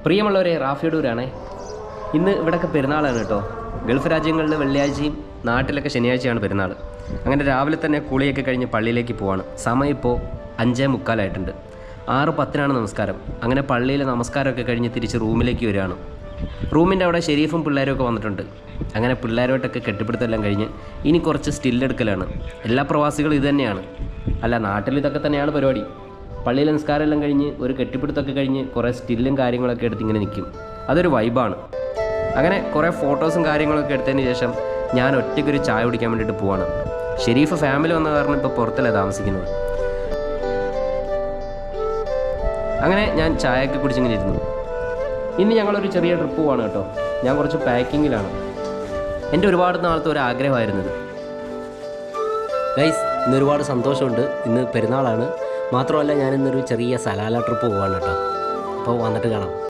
പ്രിയമുള്ളവരെ, റാഫിയടൂരാണേ. ഇന്ന് ഇവിടെയൊക്കെ പെരുന്നാളാണ് കേട്ടോ. ഗൾഫ് രാജ്യങ്ങളിൽ വെള്ളിയാഴ്ചയും നാട്ടിലൊക്കെ ശനിയാഴ്ചയാണ് പെരുന്നാൾ. അങ്ങനെ രാവിലെ തന്നെ കുളിയൊക്കെ കഴിഞ്ഞ് പള്ളിയിലേക്ക് പോവാണ്. സമയം ഇപ്പോൾ 5:45 6:10 നമസ്കാരം. അങ്ങനെ പള്ളിയിൽ നമസ്കാരമൊക്കെ കഴിഞ്ഞ് തിരിച്ച് റൂമിലേക്ക് വരികയാണ്. റൂമിൻ്റെ അവിടെ ഷെരീഫും പിള്ളേരും ഒക്കെ വന്നിട്ടുണ്ട്. അങ്ങനെ പിള്ളേരുമായിട്ടൊക്കെ കെട്ടിപ്പിടുത്തെല്ലാം കഴിഞ്ഞ് ഇനി കുറച്ച് സ്റ്റില്ലെടുക്കലാണ്. എല്ലാ പ്രവാസികളും ഇത് തന്നെയാണ്. അല്ല, നാട്ടിൽ ഇതൊക്കെ തന്നെയാണ് പരിപാടി. പള്ളിയിൽ നിസ്കാരം എല്ലാം കഴിഞ്ഞ് ഒരു കെട്ടിപ്പിടുത്തൊക്കെ കഴിഞ്ഞ് കുറേ സ്റ്റില്ലും കാര്യങ്ങളൊക്കെ എടുത്ത് ഇങ്ങനെ നിൽക്കും. അതൊരു വൈബാണ്. അങ്ങനെ കുറേ ഫോട്ടോസും കാര്യങ്ങളൊക്കെ എടുത്തതിന് ശേഷം ഞാൻ ഒറ്റയ്ക്കൊരു ചായ കുടിക്കാൻ വേണ്ടിയിട്ട് പോവാണ്. ഷെരീഫ് ഫാമിലി വന്ന കാരണം ഇപ്പോൾ പുറത്തല്ല താമസിക്കുന്നത്. അങ്ങനെ ഞാൻ ചായയൊക്കെ കുടിച്ചിങ്ങനെ ഇരുന്നു. ഇന്ന് ഞങ്ങളൊരു ചെറിയ ട്രിപ്പ് പോവാണ് കേട്ടോ. ഞാൻ കുറച്ച് പാക്കിങ്ങിലാണ്. എൻ്റെ ഒരുപാട് നാളത്തെ ഒരു ആഗ്രഹമായിരുന്നത്. ഗൈസ്, ഇന്ന് ഒരുപാട് സന്തോഷമുണ്ട്. ഇന്ന് പെരുന്നാളാണ്. മാത്രമല്ല, ഞാനിന്നൊരു ചെറിയ സലാല ട്രിപ്പ് പോവാണ് കേട്ടോ. അപ്പോൾ വന്നിട്ട് കാണാം.